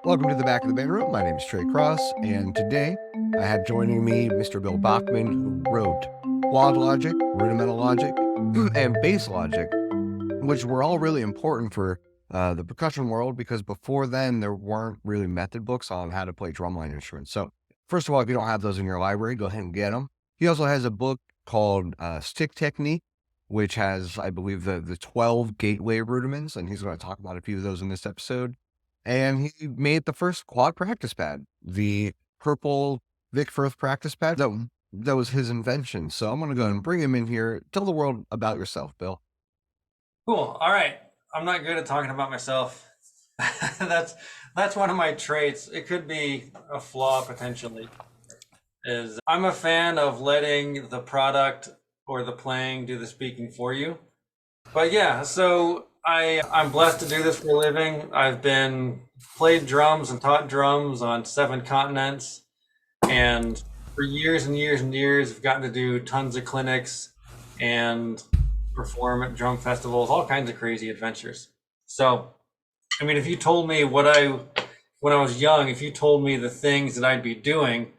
Welcome to the back of the bedroom. My name is Trey Cross, and today I have joining me Mr. Bill Bachman, who wrote quad logic, rudimental logic, and bass logic, which were all really important for the percussion world because before then there weren't really method books on how to play drumline instruments. So, first of all, if you don't have those in your library, go ahead and get them. He also has a book called Stick Technique, which has, I believe, the 12 gateway rudiments, and he's going to talk about a few of those in this episode. And he made the first quad practice pad, the purple Vic Firth practice pad. That was his invention. So I'm going to go ahead and bring him in here. Tell the world about yourself, Bill. Cool. All right. I'm not good at talking about myself. that's one of my traits. It could be a flaw potentially. Is I'm a fan of letting the product or the playing do the speaking for you. But yeah, so I'm blessed to do this for a living. I've been played drums and taught drums on 7 continents, and for years and years and years, I've gotten to do tons of clinics and perform at drum festivals, all kinds of crazy adventures. So, I mean, if you told me when I was young, if you told me the things that I'd be doing,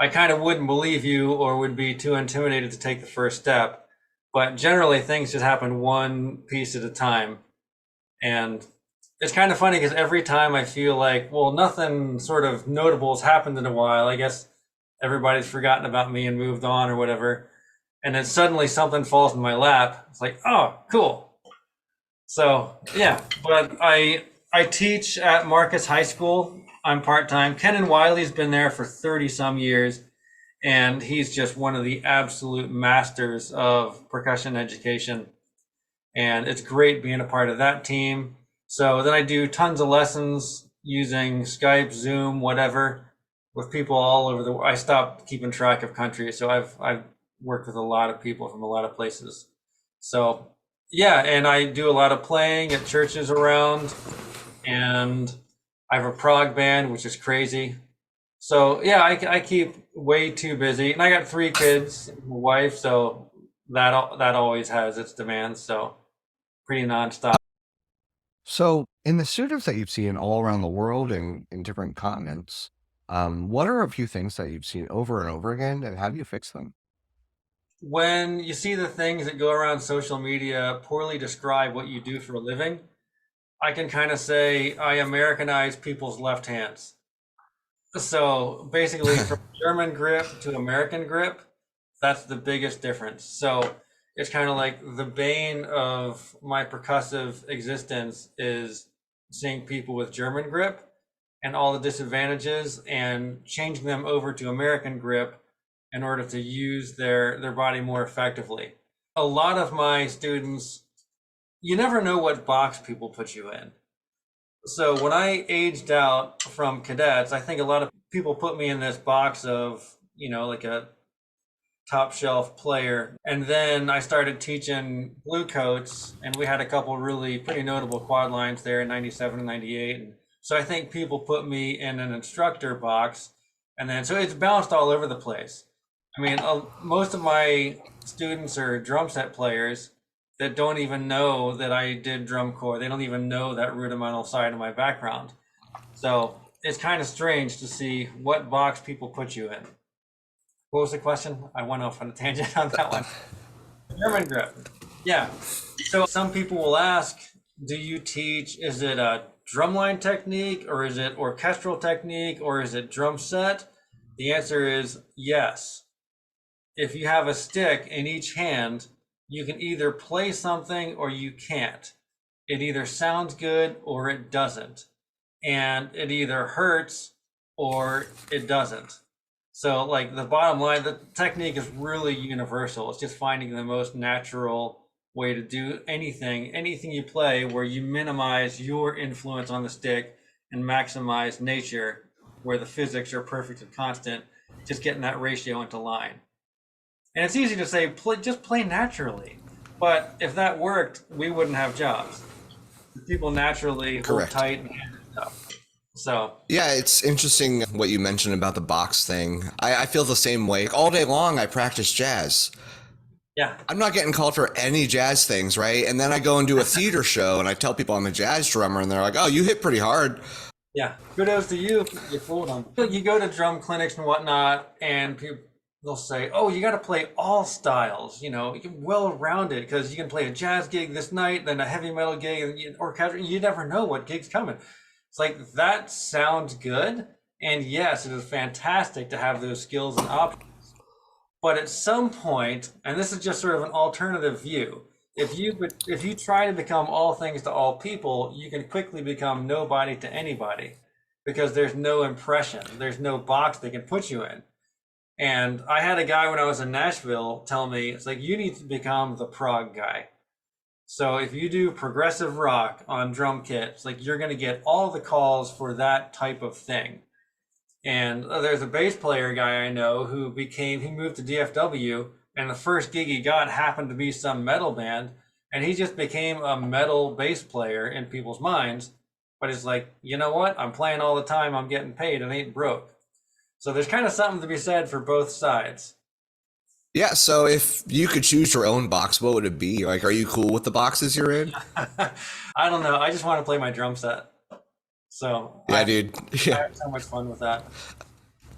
I kind of wouldn't believe you or would be too intimidated to take the first step. But generally, things just happen one piece at a time. And it's kind of funny because every time I feel like, well, nothing sort of notable has happened in a while. I guess everybody's forgotten about me and moved on or whatever. And then suddenly something falls in my lap. It's like, oh, cool. So yeah, but I teach at Marcus High School. I'm part-time. Ken Wiley's been there for 30 some years, and he's just one of the absolute masters of percussion education. And it's great being a part of that team. So then I do tons of lessons using Skype, Zoom, whatever, with people all over the world. I stopped keeping track of countries, so I've worked with a lot of people from a lot of places. So yeah, and I do a lot of playing at churches around, and I have a prog band, which is crazy. So yeah, I keep way too busy, and I got 3 kids, and a wife, so that always has its demands. So pretty nonstop. So, in the students that you've seen all around the world and in different continents, what are a few things that you've seen over and over again, and how do you fix them? When you see the things that go around social media poorly describe what you do for a living, I can kind of say I Americanize people's left hands. So basically, from German grip to American grip, that's the biggest difference. So it's kind of like the bane of my percussive existence is seeing people with German grip and all the disadvantages and changing them over to American grip in order to use their body more effectively. A lot of my students, you never know what box people put you in. So when I aged out from cadets, I think a lot of people put me in this box of, like a top shelf player. And then I started teaching blue coats, and we had a couple really pretty notable quad lines there in 97 and 98. And so I think people put me in an instructor box, and then so it's bounced all over the place. I mean, most of my students are drum set players that don't even know that I did drum corps. They don't even know that rudimental side of my background. So it's kind of strange to see what box people put you in. What was the question? I went off on a tangent on that one. German grip. Yeah. So some people will ask, do you teach, is it a drumline technique, or is it orchestral technique, or is it drum set? The answer is yes. If you have a stick in each hand, you can either play something or you can't. It either sounds good or it doesn't. And it either hurts or it doesn't. So like the bottom line, the technique is really universal. It's just finding the most natural way to do anything you play where you minimize your influence on the stick and maximize nature where the physics are perfect and constant, just getting that ratio into line. And it's easy to say, just play naturally. But if that worked, we wouldn't have jobs. People naturally hold tight and stuff. So yeah, it's interesting what you mentioned about the box thing. I feel the same way. All day long, I practice jazz. yeah, I'm not getting called for any jazz things, right? And then I go and do a theater show and I tell people I'm a jazz drummer and they're like, oh, you hit pretty hard. Yeah, kudos to you. You fooled them. You go to drum clinics and whatnot, and people they'll say, "Oh, you got to play all styles. You know, you can well rounded because you can play a jazz gig this night, then a heavy metal gig, and orchestra. You never know what gig's coming." It's like that sounds good, and yes, it is fantastic to have those skills and options. But at some point, and this is just sort of an alternative view, if you try to become all things to all people, you can quickly become nobody to anybody because there's no impression, there's no box they can put you in. And I had a guy when I was in Nashville tell me, it's like you need to become the prog guy. So if you do progressive rock on drum kits, like you're going to get all the calls for that type of thing. And there's a bass player guy I know he moved to DFW, and the first gig he got happened to be some metal band, and he just became a metal bass player in people's minds. But it's like, you know what? I'm playing all the time, I'm getting paid, and ain't broke. So there's kind of something to be said for both sides. Yeah, so if you could choose your own box, what would it be? Like, are you cool with the boxes you're in? I don't know. I just want to play my drum set. So Yeah, dude. I Yeah. have so much fun with that.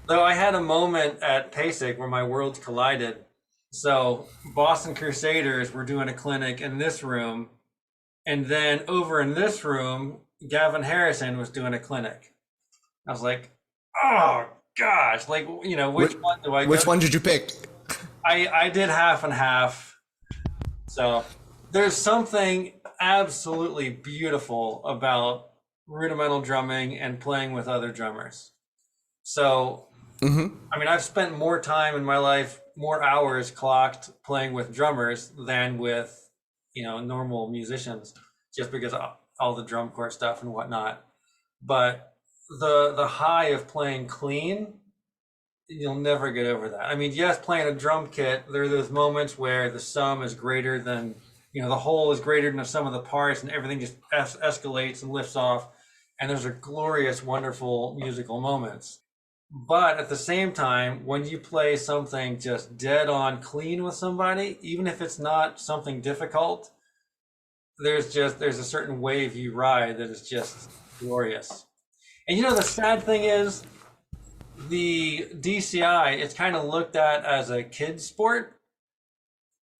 Though I had a moment at PASIC where my worlds collided. So Boston Crusaders were doing a clinic in this room, and then over in this room, Gavin Harrison was doing a clinic. I was like, oh gosh, like which Which, one do I go? which one did you pick? I did half and half. So there's something absolutely beautiful about rudimental drumming and playing with other drummers. So I mean, I've spent more time in my life, more hours clocked playing with drummers than with, normal musicians, just because of all the drum corps stuff and whatnot. But the high of playing clean, you'll never get over that. I mean, yes, playing a drum kit, there are those moments where the sum is greater than, the whole is greater than the sum of the parts, and everything just escalates and lifts off. And those are glorious, wonderful musical moments. But at the same time, when you play something just dead on clean with somebody, even if it's not something difficult, there's a certain wave you ride that is just glorious. And the sad thing is the DCI, it's kind of looked at as a kid's sport.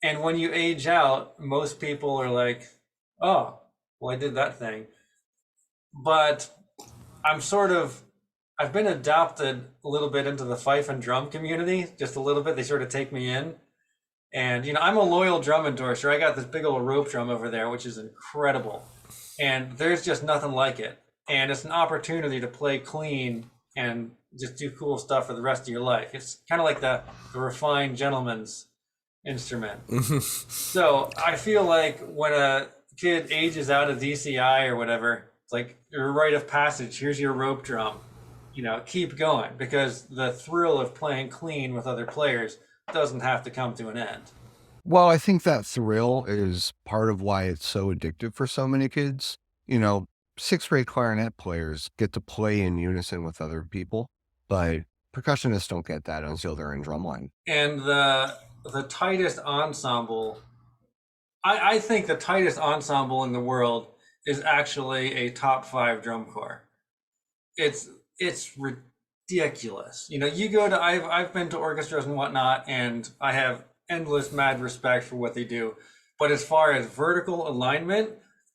And when you age out, most people are like, oh, well, I did that thing. But I'm sort of I've been adopted a little bit into the fife and drum community, just a little bit. They sort of take me in. And, I'm a loyal drum endorser. I got this big old rope drum over there, which is incredible. And there's just nothing like it. And it's an opportunity to play clean and just do cool stuff for the rest of your life. It's kind of like the refined gentleman's instrument. So I feel like when a kid ages out of DCI or whatever, it's like your rite of passage. Here's your rope drum. Keep going because the thrill of playing clean with other players doesn't have to come to an end. Well, I think that thrill is part of why it's so addictive for so many kids. You know, sixth grade clarinet players get to play in unison with other people, but percussionists don't get that until they're in drumline. And the tightest ensemble, I think the tightest ensemble in the world is actually a top 5 drum corps. It's ridiculous. You go to I've been to orchestras and whatnot, and I have endless mad respect for what they do. But as far as vertical alignment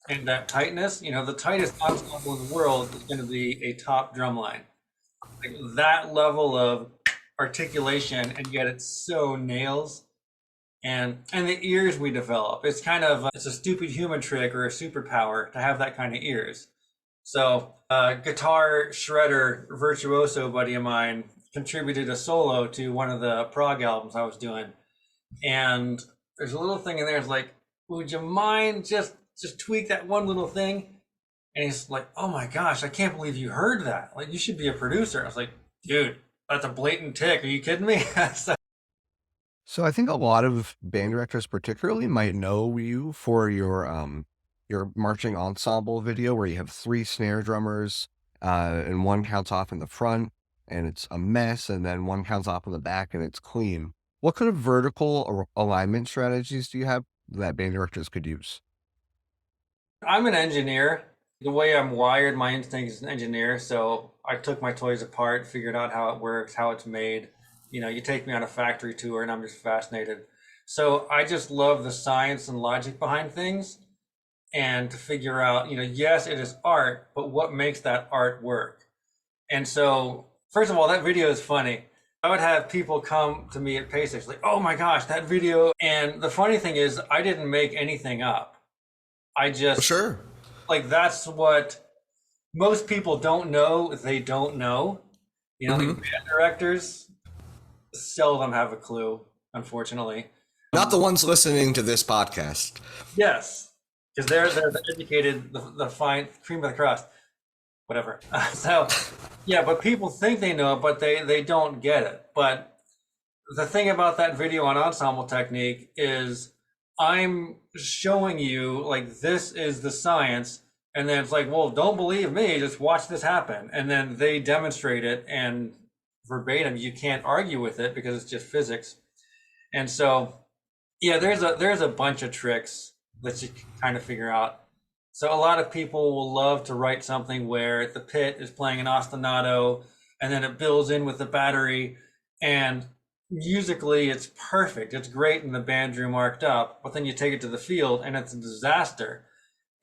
and that tightness, the tightest ensemble in the world is going to be a top drum line. Like that level of articulation, and yet it's so nails. And the ears we develop, it's kind of it's a stupid human trick or a superpower to have that kind of ears. So, guitar shredder virtuoso buddy of mine contributed a solo to one of the prog albums I was doing, and there's a little thing in there. It's like, would you mind just tweak that one little thing? And he's like, oh my gosh, I can't believe you heard that. Like, you should be a producer. I was like, dude, that's a blatant tick. Are you kidding me? So, So I think a lot of band directors particularly might know you for your marching ensemble video where you have 3 snare drummers, and one counts off in the front and it's a mess, and then one counts off in the back and it's clean. What kind of vertical or alignment strategies do you have that band directors could use? I'm an engineer, The way I'm wired, my instinct is an engineer. So I took my toys apart, figured out how it works, how it's made. You take me on a factory tour and I'm just fascinated. So I just love the science and logic behind things and to figure out, yes, it is art, but what makes that art work? And so, first of all, that video is funny. I would have people come to me at PayStation like, oh my gosh, that video. And the funny thing is, I didn't make anything up. I just, Sure. like, that's what most people don't know. They don't know. Like band directors seldom have a clue, unfortunately. Not the ones listening to this podcast. Yes, because they're the educated, the fine cream of the crust, whatever. So, yeah, but people think they know it, but they don't get it. But the thing about that video on ensemble technique is I'm showing you like this is the science, and then it's like, well, don't believe me, just watch this happen, and then they demonstrate it and verbatim. You can't argue with it because it's just physics, and so. Yeah, there's a bunch of tricks that you can kind of figure out. So a lot of people will love to write something where the pit is playing an ostinato and then it builds in with the battery, and musically it's perfect. It's great in the band room marked up, but then you take it to the field and it's a disaster.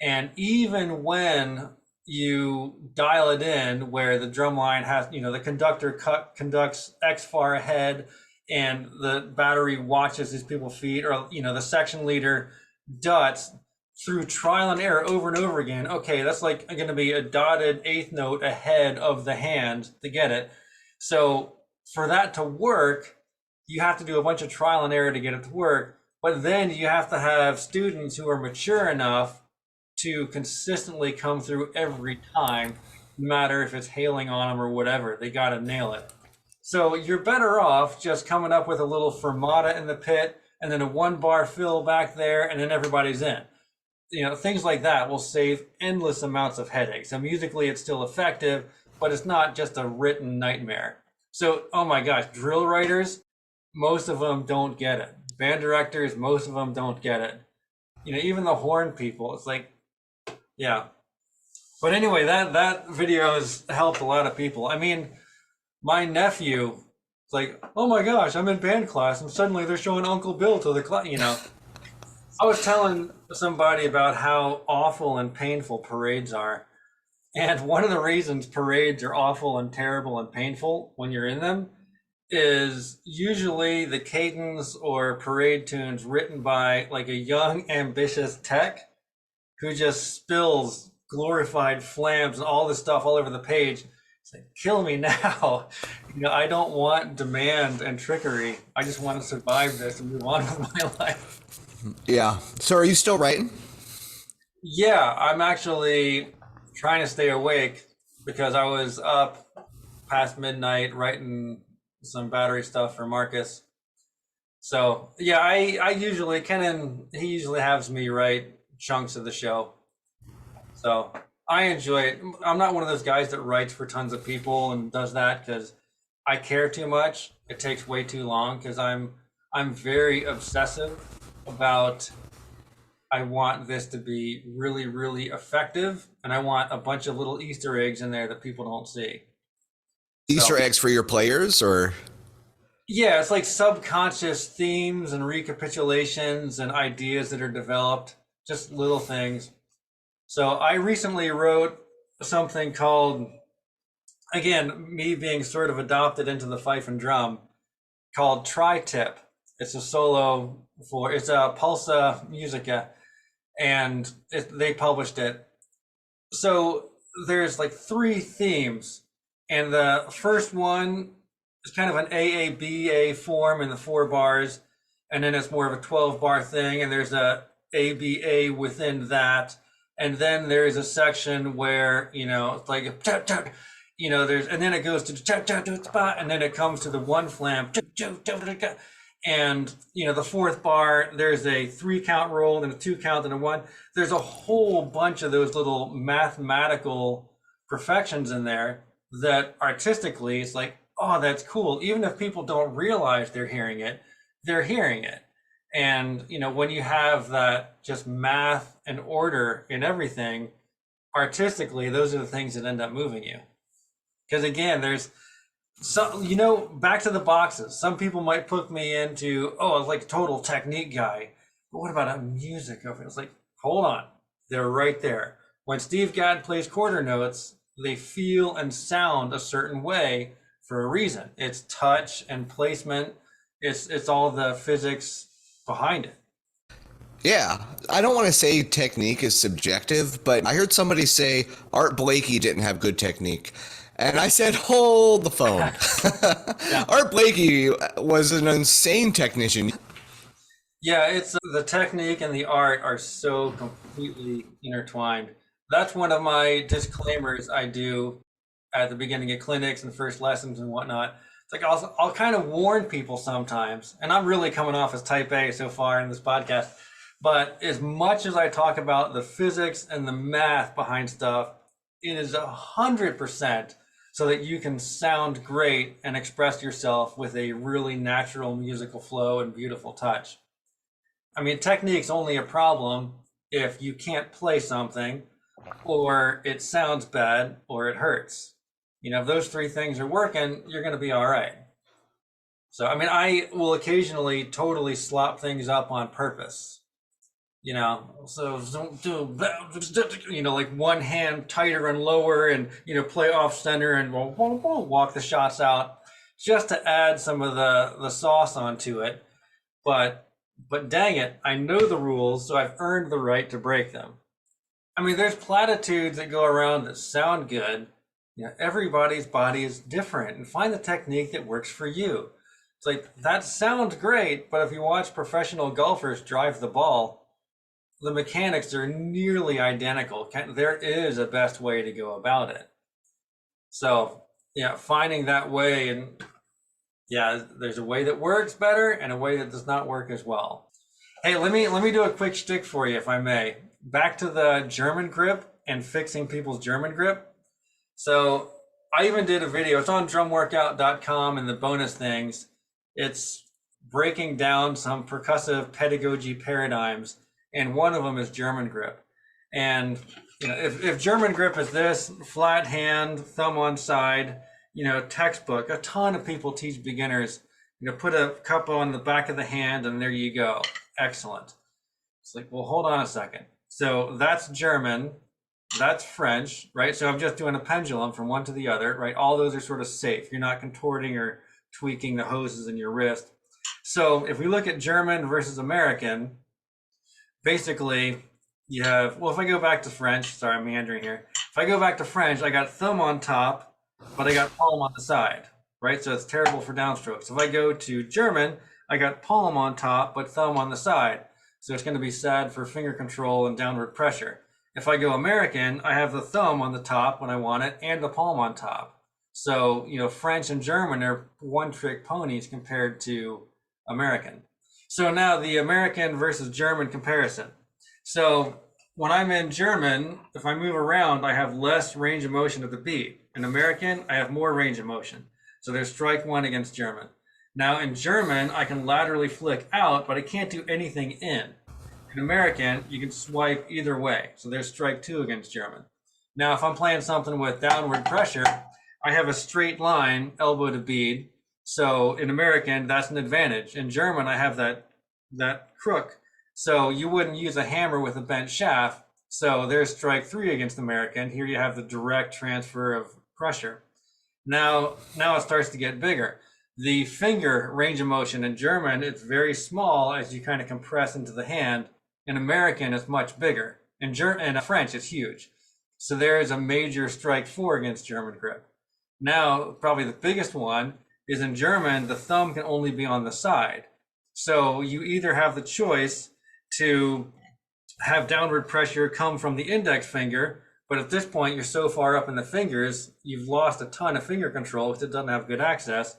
And even when you dial it in where the drum line has, the conductor conducts X far ahead and the battery watches these people's feet, or, the section leader dots through trial and error over and over again. Okay, that's like going to be a dotted eighth note ahead of the hand to get it. So for that to work, you have to do a bunch of trial and error to get it to work. But then you have to have students who are mature enough to consistently come through every time, no matter if it's hailing on them or whatever. They got to nail it. So you're better off just coming up with a little fermata in the pit and then a 1-bar fill back there, and then everybody's in. Things like that will save endless amounts of headaches. And musically, it's still effective, but it's not just a written nightmare. So, oh my gosh, drill writers, most of them don't get it. Band directors, most of them don't get it. Even the horn people, it's like, yeah. But anyway, that video has helped a lot of people. I mean, my nephew, it's like, oh my gosh, I'm in band class and suddenly they're showing Uncle Bill to the class, I was telling somebody about how awful and painful parades are. And one of the reasons parades are awful and terrible and painful when you're in them is usually the cadence or parade tunes written by like a young, ambitious tech who just spills glorified flams and all this stuff all over the page. It's like, kill me now. I don't want demand and trickery. I just want to survive this and move on with my life. Yeah. So are you still writing? Yeah, I'm actually trying to stay awake because I was up past midnight writing some battery stuff for Marcus. So yeah, I usually, he usually has me write chunks of the show. So I enjoy it. I'm not one of those guys that writes for tons of people and does that because I care too much. It takes way too long because I'm very obsessive about, I want this to be really, really effective, and I want a bunch of little Easter eggs in there that people don't see. Easter eggs for your players, or? Yeah, it's like subconscious themes and recapitulations and ideas that are developed, just little things. So I recently wrote something called, again, me being sort of adopted into the fife and drum, called Tri-Tip. It's a solo it's a Pulsa Musica, and they published it. So there's like 3 themes, and the first one is kind of an AABA form in the 4 bars, and then it's more of a 12-bar thing, and there's a ABA within that. And then there's a section where, it's like, there's, and then it goes to, and then it comes to the 1 flam. And, the 4th bar, there's a 3 count roll and a 2 count and a 1. There's a whole bunch of those little mathematical perfections in there that artistically, it's like, oh, that's cool. Even if people don't realize they're hearing it, they're hearing it. And, when you have that just math and order in everything, artistically, those are the things that end up moving you. Because again, there's some, back to the boxes. Some people might put me into, oh, like a total technique guy. But what about a music of it? It's like, hold on, they're right there. When Steve Gadd plays quarter notes, they feel and sound a certain way for a reason. It's touch and placement. It's all the physics behind it. Yeah, I don't want to say technique is subjective, but I heard somebody say Art Blakey didn't have good technique. And I said, hold the phone. Yeah. Art Blakey was an insane technician. Yeah, it's the technique and the art are so completely intertwined. That's one of my disclaimers I do at the beginning of clinics and first lessons and whatnot. It's like I'll kind of warn people sometimes, and I'm really coming off as type A so far in this podcast. But as much as I talk about the physics and the math behind stuff, it is 100% so that you can sound great and express yourself with a really natural musical flow and beautiful touch. I mean, technique's only a problem if you can't play something, or it sounds bad, or it hurts. If those three things are working, you're going to be all right. So, I mean, I will occasionally totally slop things up on purpose. So don't do, like one hand tighter and lower and, play off center and walk the shots out just to add some of the sauce onto it. But dang it, I know the rules, so I've earned the right to break them. I mean, there's platitudes that go around that sound good. Everybody's body is different, and find the technique that works for you. It's like, that sounds great, but if you watch professional golfers drive the ball, the mechanics are nearly identical. There is a best way to go about it. So, finding that way, and there's a way that works better and a way that does not work as well. Hey, let me do a quick shtick for you, if I may. Back to the German grip and fixing people's German grip. So I even did a video. It's on drumworkout.com, and the bonus things. It's breaking down some percussive pedagogy paradigms, and one of them is German grip. And if German grip is this, flat hand, thumb on side, textbook, a ton of people teach beginners, put a cup on the back of the hand and there you go. Excellent. It's like, well, hold on a second. So that's German, that's French, right? So I'm just doing a pendulum from one to the other, right? All those are sort of safe. You're not contorting or tweaking the hoses in your wrist. So if we look at German versus American, basically you have, well, if I go back to French, sorry, I'm meandering here. If I go back to French, I got thumb on top, but I got palm on the side, right? So it's terrible for downstrokes. If I go to German, I got palm on top, but thumb on the side. So it's going to be sad for finger control and downward pressure. If I go American, I have the thumb on the top when I want it and the palm on top. So, French and German are one-trick ponies compared to American. So now the American versus German comparison. So when I'm in German, if I move around, I have less range of motion at the beat. In American, I have more range of motion. So there's strike one against German. Now in German, I can laterally flick out, but I can't do anything in. In American, you can swipe either way. So there's strike two against German. Now, if I'm playing something with downward pressure, I have a straight line, elbow to bead. So in American, that's an advantage. In German, I have that crook. So you wouldn't use a hammer with a bent shaft. So there's strike three against American. Here you have the direct transfer of pressure. Now it starts to get bigger. The finger range of motion in German, it's very small as you kind of compress into the hand. In American, it's much bigger. In French, it's huge. So there is a major strike four against German grip. Now, probably the biggest one is in German, the thumb can only be on the side. So you either have the choice to have downward pressure come from the index finger, but at this point, you're so far up in the fingers, you've lost a ton of finger control because it doesn't have good access,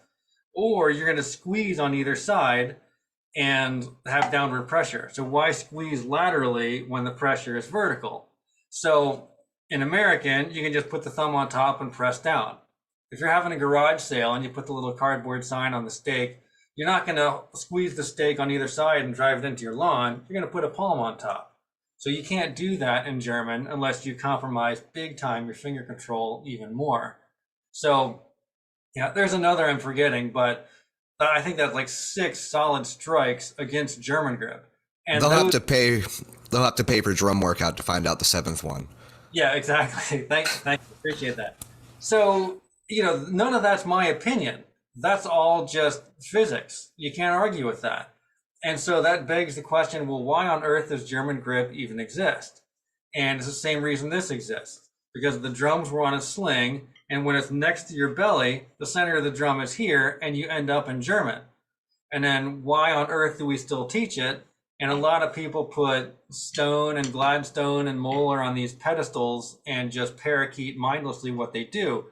or you're going to squeeze on either side and have downward pressure. So why squeeze laterally when the pressure is vertical? So in American, you can just put the thumb on top and press down. If you're having a garage sale and you put the little cardboard sign on the stake, you're not going to squeeze the stake on either side and drive it into your lawn. You're going to put a palm on top. So you can't do that in German unless you compromise big time your finger control even more. So yeah, there's another I'm forgetting, but I think that's like 6 solid strikes against German grip. And They'll have those, to pay. They'll have to pay for drum workout to find out the seventh one. yeah, exactly. Thank you. Appreciate that. So, none of that's my opinion. That's all just physics. You can't argue with that. And so that begs the question, well, why on earth does German grip even exist? And it's the same reason this exists, because the drums were on a sling, and when it's next to your belly, the center of the drum is here, and you end up in German. And then why on earth do we still teach it? And a lot of people put Stone and Gladstone and Moeller on these pedestals and just parakeet mindlessly what they do.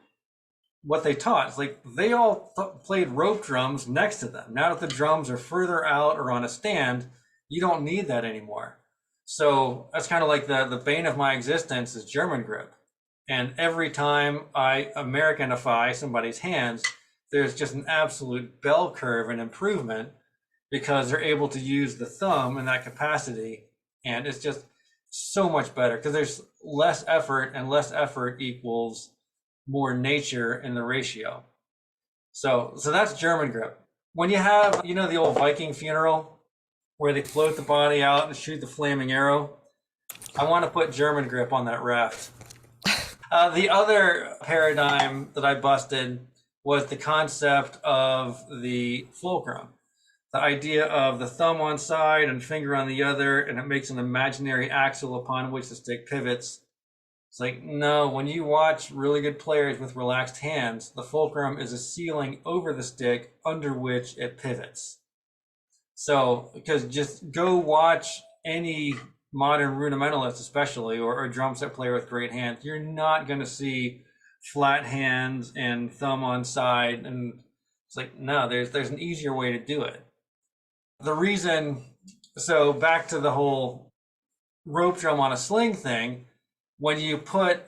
What they taught is like they all played rope drums next to them. Now that the drums are further out or on a stand, you don't need that anymore. So that's kind of like the bane of my existence is German grip. And every time I Americanify somebody's hands, there's just an absolute bell curve and improvement because they're able to use the thumb in that capacity. And it's just so much better because there's less effort, and less effort equals more nature in the ratio. So that's German grip. When you have, the old Viking funeral where they float the body out and shoot the flaming arrow, I want to put German grip on that raft. The other paradigm that I busted was the concept of the fulcrum. The idea of the thumb on side and finger on the other, and it makes an imaginary axle upon which the stick pivots. It's like, no, when you watch really good players with relaxed hands, the fulcrum is a ceiling over the stick under which it pivots. So, because just go watch any modern rudimentalist, especially, or drum set player with great hands, you're not going to see flat hands and thumb on side. And it's like, no, there's an easier way to do it. The reason, so back to the whole rope drum on a sling thing, when you put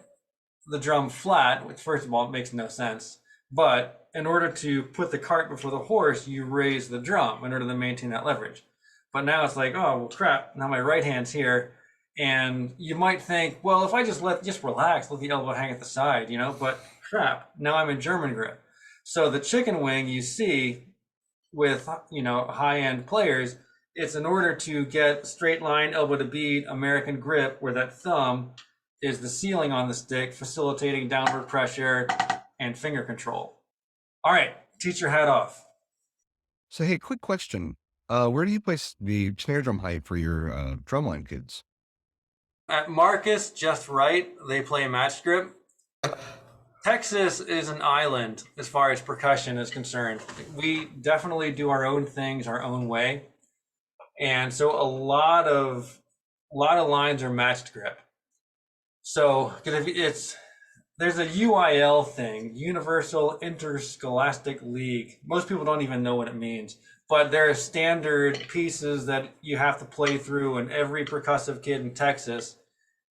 the drum flat, which first of all, it makes no sense, but in order to put the cart before the horse, you raise the drum in order to maintain that leverage. But now it's like, oh, well, crap, now my right hand's here. And you might think, well, if I just relax, let the elbow hang at the side, but crap, now I'm in German grip. So the chicken wing you see with, high-end players, it's in order to get straight line, elbow to bead, American grip, where that thumb is the ceiling on the stick, facilitating downward pressure and finger control. All right, teach your hat off. So, hey, quick question. Where do you place the snare drum height for your drumline kids? At Marcus, just right, they play match grip. Texas is an island as far as percussion is concerned. We definitely do our own things our own way. And so a lot of lines are matched grip. So, because there's a UIL thing, Universal Interscholastic League. Most people don't even know what it means, but there are standard pieces that you have to play through, and every percussive kid in Texas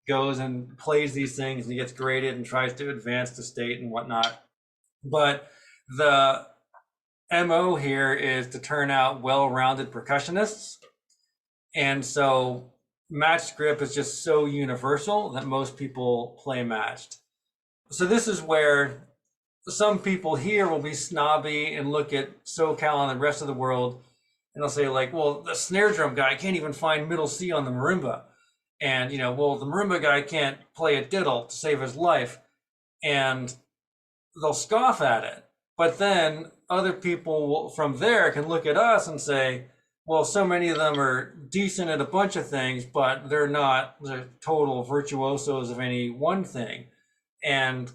goes and plays these things and he gets graded and tries to advance to state and whatnot. But the MO here is to turn out well-rounded percussionists. And so matched grip is just so universal that most people play matched. So this is where some people here will be snobby and look at SoCal and the rest of the world, and they'll say like, well, the snare drum guy can't even find middle C on the marimba. And, well, the marimba guy can't play a diddle to save his life. And they'll scoff at it. But then other people from there can look at us and say, well, so many of them are decent at a bunch of things, but they're not the total virtuosos of any one thing. And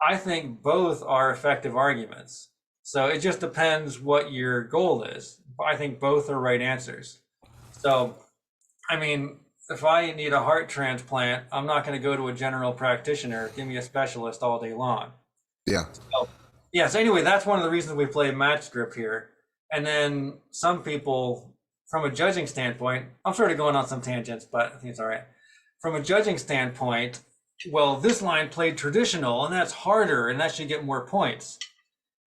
I think both are effective arguments. So it just depends what your goal is. I think both are right answers. So, if I need a heart transplant, I'm not going to go to a general practitioner. Give me a specialist all day long. Yeah. So anyway, that's one of the reasons we play match grip here. And then some people, from a judging standpoint, I'm sort of going on some tangents, but I think it's all right. From a judging standpoint, well, this line played traditional, and that's harder, and that should get more points.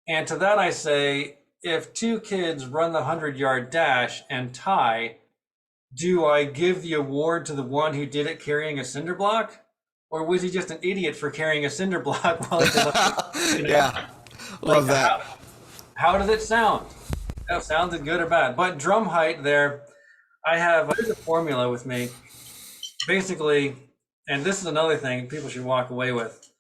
And to that I say, if two kids run the 100-yard dash and tie, do I give the award to the one who did it carrying a cinder block? Or was he just an idiot for carrying a cinder block while he did Yeah, like love that. how did it sound? How sounded good or bad? But drum height there, I have here's a formula with me. Basically, and this is another thing people should walk away with,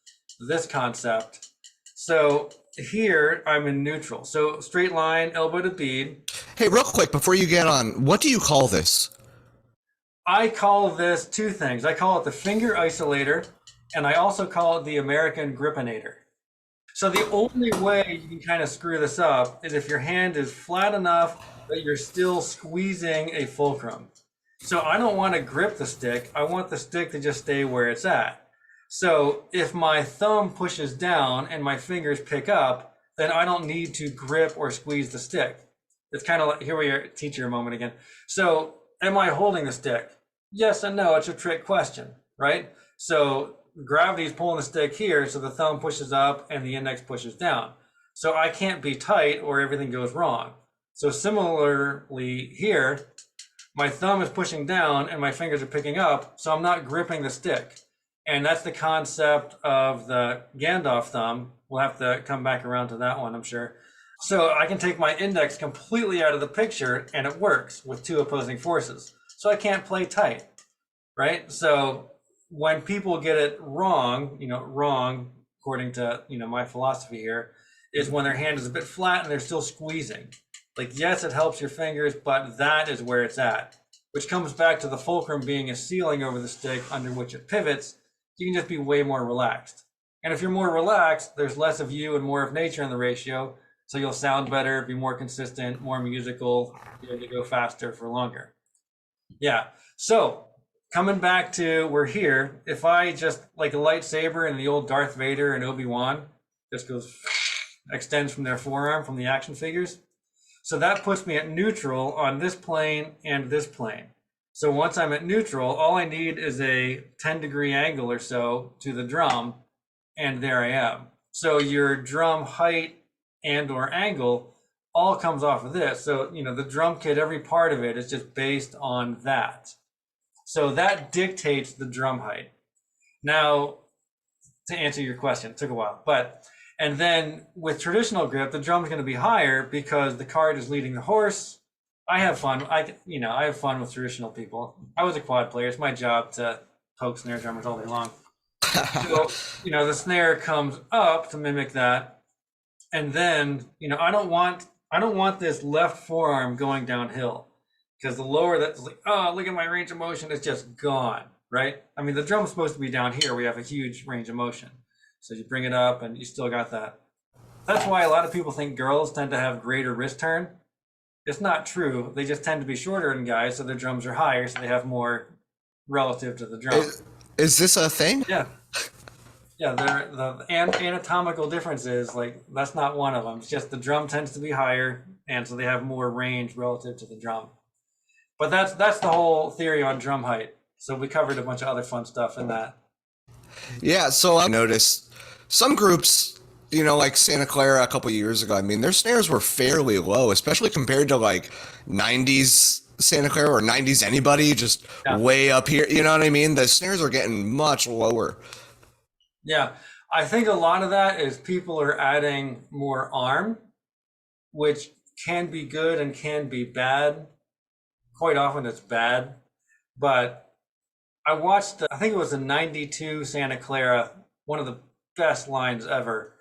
this concept. So here I'm in neutral. So straight line, elbow to bead. Hey, real quick before you get on, what do you call this? I call this two things. I call it the finger isolator, and I also call it the American gripinator. So the only way you can kind of screw this up is if your hand is flat enough that you're still squeezing a fulcrum. So I don't want to grip the stick. I want the stick to just stay where it's at. So if my thumb pushes down and my fingers pick up, then I don't need to grip or squeeze the stick. It's kind of like, here we are, teacher moment again. So am I holding the stick? Yes and no, it's a trick question, right? So gravity is pulling the stick here, so the thumb pushes up and the index pushes down. So I can't be tight or everything goes wrong. So similarly here, my thumb is pushing down and my fingers are picking up, so I'm not gripping the stick. And that's the concept of the Gandalf thumb. We'll have to come back around to that one, I'm sure. So I can take my index completely out of the picture and it works with two opposing forces. So I can't play tight, right? So when people get it wrong, wrong according to, my philosophy here, is when their hand is a bit flat and they're still squeezing. Like, yes, it helps your fingers, but that is where it's at, which comes back to the fulcrum being a ceiling over the stick under which it pivots. You can just be way more relaxed. And if you're more relaxed, there's less of you and more of nature in the ratio. So you'll sound better, be more consistent, more musical, be able to go faster for longer. Yeah. So coming back to we're here, if I just like a lightsaber in the old Darth Vader and Obi-Wan, just goes extends from their forearm from the action figures. So that puts me at neutral on this plane and this plane. So once I'm at neutral, all I need is a 10-degree angle or so to the drum, and there I am. So your drum height and or angle all comes off of this. So, the drum kit, every part of it is just based on that. So that dictates the drum height. Now, to answer your question, it took a while, and then with traditional grip, the drum is going to be higher because the cart is leading the horse. I have fun. I have fun with traditional people. I was a quad player. It's my job to poke snare drummers all day long. So, the snare comes up to mimic that. And then, I don't want this left forearm going downhill, because the lower that's like, oh, look at my range of motion, it's just gone, right? I mean, the drum's supposed to be down here. We have a huge range of motion. So you bring it up and you still got that. That's why a lot of people think girls tend to have greater wrist turn. It's not true. They just tend to be shorter than guys, so their drums are higher, so they have more relative to the drum. Is this a thing? Yeah. Yeah, the anatomical differences, like, that's not one of them. It's just the drum tends to be higher, and so they have more range relative to the drum. But that's the whole theory on drum height. So we covered a bunch of other fun stuff in that. Yeah, so I noticed some groups, like Santa Clara a couple years ago, I mean, their snares were fairly low, especially compared to like 90s Santa Clara or 90s anybody, just way up here. You know what I mean? The snares are getting much lower. Yeah, I think a lot of that is people are adding more arm, which can be good and can be bad. Quite often it's bad, but I watched, I think it was a 92 Santa Clara, one of the best lines ever.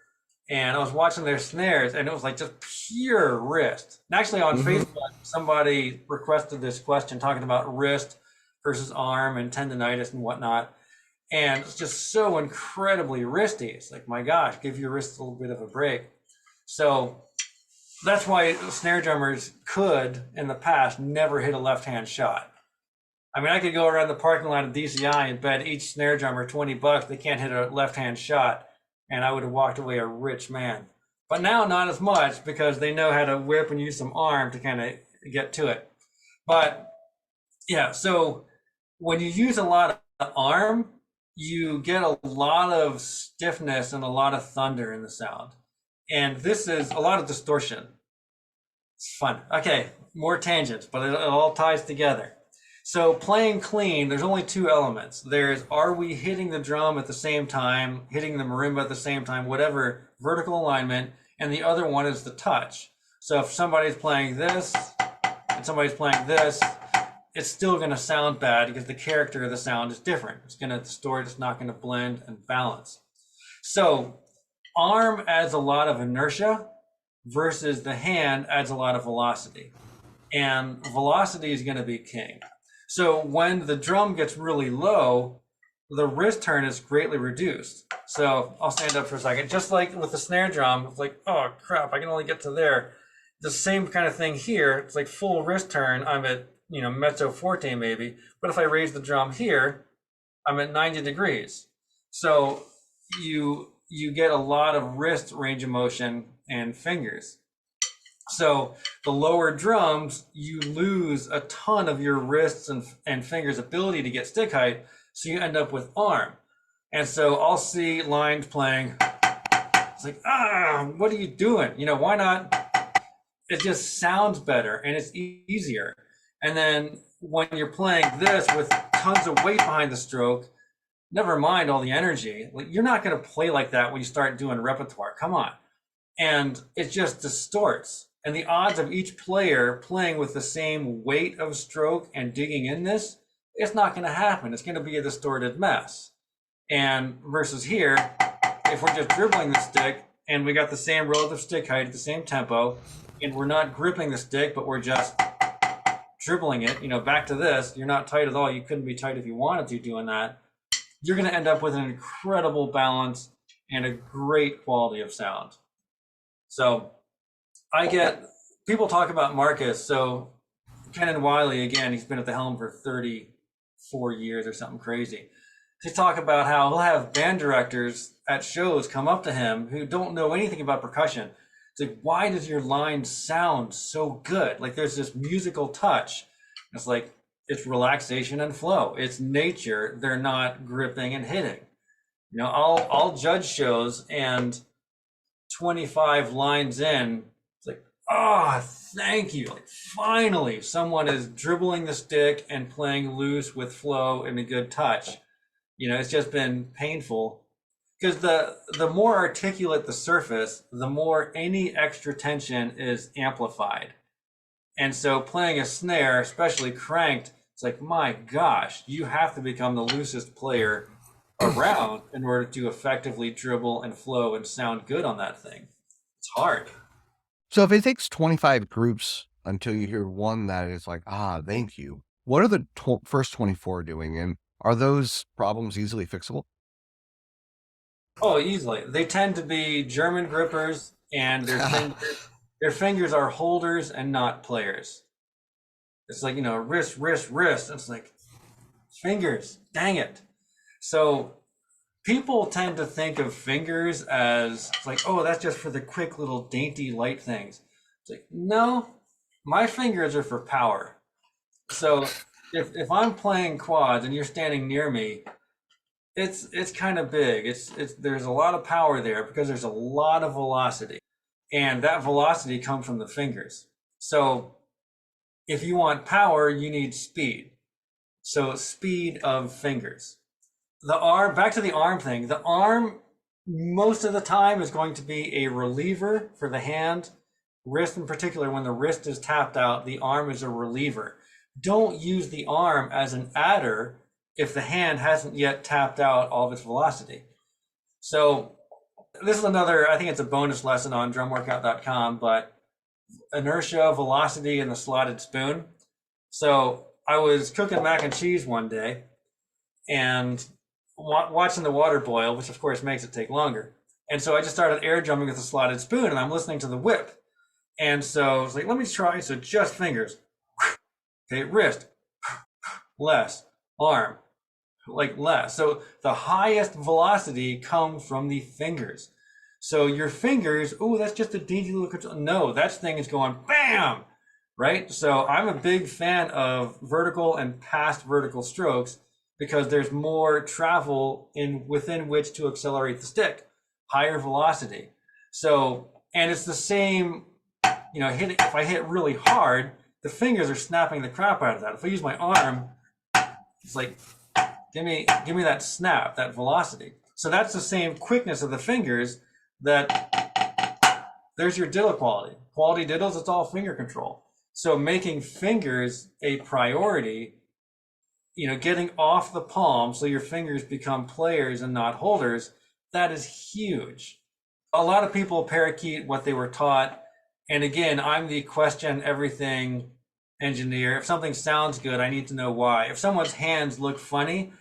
And I was watching their snares and it was like just pure wrist. And actually on Facebook, somebody requested this question talking about wrist versus arm and tendonitis and whatnot. And it's just so incredibly wristy. It's like, my gosh, give your wrist a little bit of a break. So that's why snare drummers could, in the past, never hit a left-hand shot. I mean, I could go around the parking lot of DCI and bet each snare drummer $20 they can't hit a left-hand shot, and I would have walked away a rich man. But now, not as much, because they know how to whip and use some arm to kind of get to it. But yeah, so when you use a lot of arm, you get a lot of stiffness and a lot of thunder in the sound. And this is a lot of distortion. It's fun. Okay, more tangents, but it all ties together. So playing clean, there's only two elements. There's, are we hitting the drum at the same time, hitting the marimba at the same time, whatever vertical alignment, and the other one is the touch. So if somebody's playing this and somebody's playing this, it's still going to sound bad because the character of the sound is different. It's going to distort, it's not going to blend and balance. So arm adds a lot of inertia versus the hand adds a lot of velocity. And velocity is going to be king. So when the drum gets really low, the wrist turn is greatly reduced. So I'll stand up for a second. Just like with the snare drum, it's like, oh crap, I can only get to there. The same kind of thing here. It's like full wrist turn. I'm at, mezzo forte maybe. But if I raise the drum here, I'm at 90 degrees. So you get a lot of wrist range of motion and fingers. So the lower drums, you lose a ton of your wrists and fingers' ability to get stick height, so you end up with arm. And so I'll see lines playing, it's like, what are you doing? Why not? It just sounds better and it's easier. And then when you're playing this with tons of weight behind the stroke, never mind all the energy, you're not going to play like that when you start doing repertoire. Come on. And it just distorts. And the odds of each player playing with the same weight of stroke and digging in this, it's not going to happen. It's going to be a distorted mess. And versus here, if we're just dribbling the stick and we got the same relative stick height at the same tempo, and we're not gripping the stick, but we're just dribbling it, back to this, you're not tight at all. You couldn't be tight if you wanted to doing that. You're going to end up with an incredible balance and a great quality of sound. So I get people talk about Marcus. So Ken Wiley, again, he's been at the helm for 34 years or something crazy. They talk about how he'll have band directors at shows come up to him who don't know anything about percussion. It's like, why does your line sound so good? Like there's this musical touch. It's like, it's relaxation and flow. It's nature. They're not gripping and hitting. I'll judge shows and 25 lines in, it's like, thank you. Like finally someone is dribbling the stick and playing loose with flow and a good touch. It's just been painful because the more articulate the surface, the more any extra tension is amplified. And so playing a snare, especially cranked, it's like, my gosh, you have to become the loosest player around in order to effectively dribble and flow and sound good on that thing. It's hard. So if it takes 25 groups until you hear one that is like, thank you, what are the first 24 doing? And are those problems easily fixable? Oh, easily. They tend to be German grippers, and their fingers are holders and not players. It's like, wrist, wrist, wrist. It's like fingers, dang it. So people tend to think of fingers as like, that's just for the quick little dainty light things. It's like, no, my fingers are for power. So if I'm playing quads and you're standing near me, it's kind of big. There's a lot of power there because there's a lot of velocity, and that velocity comes from the fingers. So if you want power, you need speed. So speed of fingers. The arm, back to the arm thing, the arm most of the time is going to be a reliever for the hand. Wrist in particular, when the wrist is tapped out, the arm is a reliever. Don't use the arm as an adder if the hand hasn't yet tapped out all of its velocity. So this is another, I think it's a bonus lesson on drumworkout.com, but inertia, velocity, and the slotted spoon. So I was cooking mac and cheese one day and watching the water boil, which of course makes it take longer. And so I just started air drumming with a slotted spoon, and I'm listening to the whip. And so I was like, let me try. So just fingers. Okay, wrist, less, arm, like less. So the highest velocity comes from the fingers. So your fingers, that's just a dainty little control. No, that thing is going bam, right? So I'm a big fan of vertical and past vertical strokes because there's more travel within which to accelerate the stick, higher velocity. So, and it's the same, if I hit really hard, the fingers are snapping the crap out of that. If I use my arm, it's like, give me that snap, that velocity. So that's the same quickness of the fingers. That there's your diddle quality. Quality diddles, it's all finger control. So making fingers a priority, getting off the palm so your fingers become players and not holders, that is huge. A lot of people parakeet what they were taught. And again, I'm the question everything engineer. If something sounds good, I need to know why. If someone's hands look funny,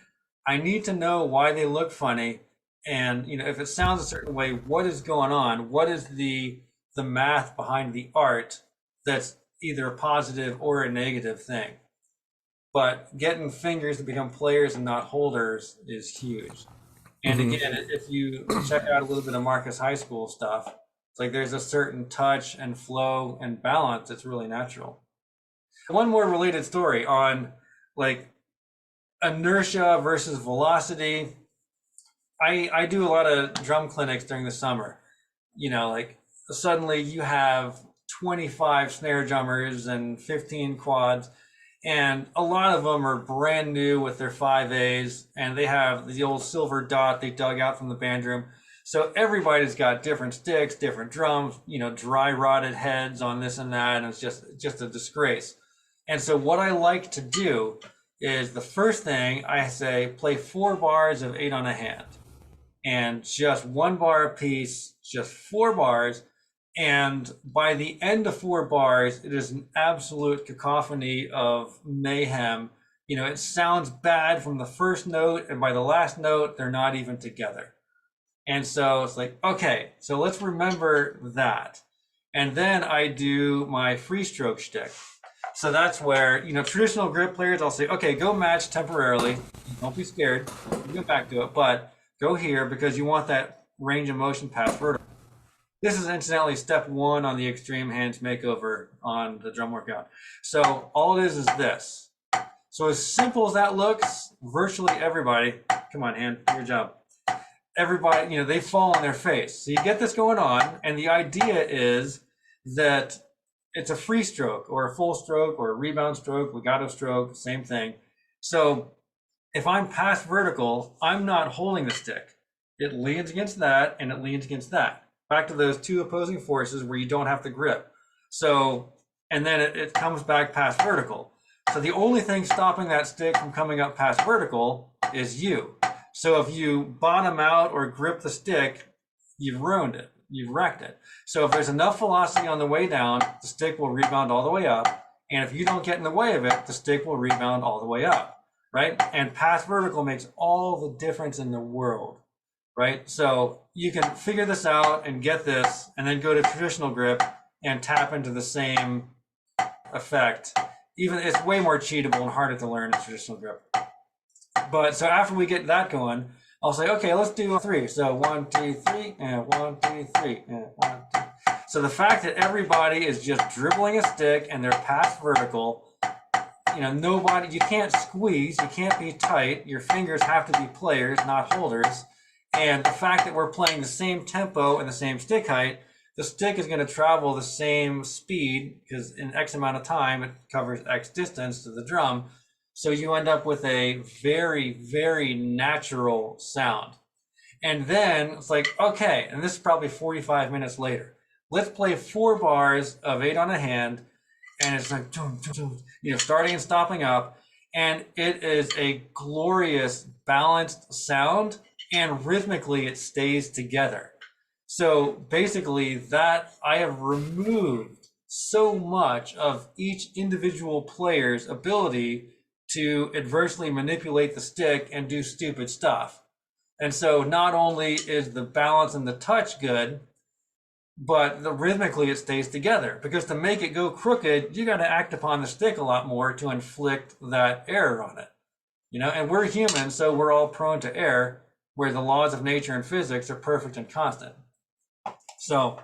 I need to know why they look funny. And if it sounds a certain way, what is going on? What is the math behind the art that's either a positive or a negative thing? But getting fingers to become players and not holders is huge. And again, if you check out a little bit of Marcus High School stuff, it's like there's a certain touch and flow and balance that's really natural. One more related story on like inertia versus velocity. I do a lot of drum clinics during the summer. Like suddenly you have 25 snare drummers and 15 quads, and a lot of them are brand new with their 5As, and they have the old silver dot they dug out from the band room. So everybody's got different sticks, different drums, dry rotted heads on this and that, and it's just a disgrace. And so what I like to do is the first thing I say, play 4 bars of 8 on a hand, and just 1 bar a piece, just 4 bars. And by the end of 4 bars, it is an absolute cacophony of mayhem. It sounds bad from the first note, and by the last note, they're not even together. And so it's like, okay, so let's remember that. And then I do my free stroke shtick. So that's where, traditional grip players, I'll say, okay, go match temporarily. Don't be scared. You go back to it, but go here because you want that range of motion past vertical. This is incidentally step 1 on the extreme hands makeover on the drum workout. So all it is this. So as simple as that looks, virtually everybody, come on, hand, your job. Everybody, they fall on their face. So you get this going on, and the idea is that it's a free stroke or a full stroke or a rebound stroke, legato stroke, same thing. So if I'm past vertical, I'm not holding the stick. It leans against that and it leans against that. Back to those 2 opposing forces where you don't have to grip. So, and then it comes back past vertical. So the only thing stopping that stick from coming up past vertical is you. So if you bottom out or grip the stick, you've ruined it. You've wrecked it. So if there's enough velocity on the way down, the stick will rebound all the way up. And if you don't get in the way of it, the stick will rebound all the way up, right? And past vertical makes all the difference in the world, right? So you can figure this out and get this, and then go to traditional grip and tap into the same effect. Even it's way more cheatable and harder to learn in traditional grip. But so after we get that going, I'll say, okay, let's do 3. So 1, 2, 3, and 1, 2, 3, and 1, 2. So the fact that everybody is just dribbling a stick and they're past vertical, nobody, you can't squeeze, you can't be tight. Your fingers have to be players, not holders. And the fact that we're playing the same tempo and the same stick height, the stick is going to travel the same speed because in X amount of time, it covers X distance to the drum. So you end up with a very, very natural sound. And then it's like, okay, and this is probably 45 minutes later. Let's play 4 bars of 8 on a hand. And it's like, starting and stopping up. And it is a glorious, balanced sound. And rhythmically, it stays together. So basically that I have removed so much of each individual player's ability to adversely manipulate the stick and do stupid stuff. And so not only is the balance and the touch good, but rhythmically it stays together. Because to make it go crooked, you got to act upon the stick a lot more to inflict that error on it. And we're human, so we're all prone to error, where the laws of nature and physics are perfect and constant. So,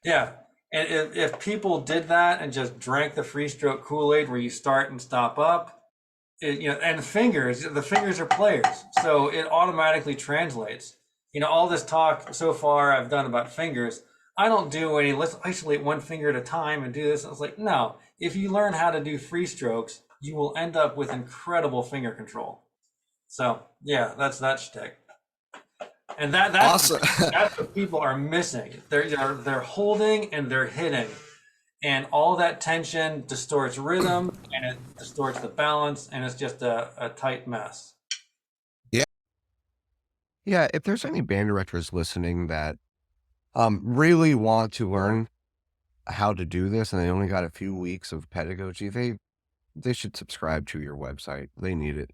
yeah. And if people did that and just drank the free stroke Kool-Aid where you start and stop up, and the fingers are players, so it automatically translates. All this talk so far I've done about fingers, I don't do any, let's isolate one finger at a time and do this. I was like, no, if you learn how to do free strokes, you will end up with incredible finger control. So yeah, that's that shtick. And that's Awesome. that's what people are missing. They're holding and they're hitting. And all that tension distorts rhythm and it distorts the balance, and it's just a tight mess. Yeah, if there's any band directors listening that really want to learn how to do this and they only got a few weeks of pedagogy, they should subscribe to your website. They need it.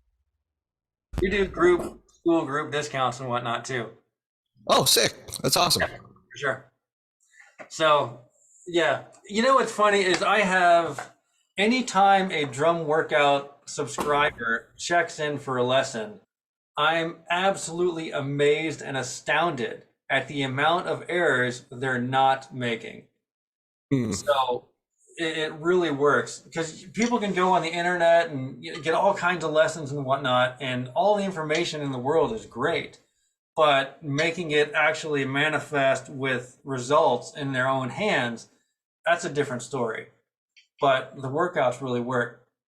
We do school group discounts and whatnot too. Oh, sick. That's awesome. Yeah, for sure. So yeah, you know what's funny is I have anytime a drum workout subscriber checks in for a lesson, I'm absolutely amazed and astounded at the amount of errors they're not making. Hmm. So it really works because people can go on the internet and get all kinds of lessons and whatnot, and all the information in the world is great, but making it actually manifest with results in their own hands, that's a different story. But the workouts really work.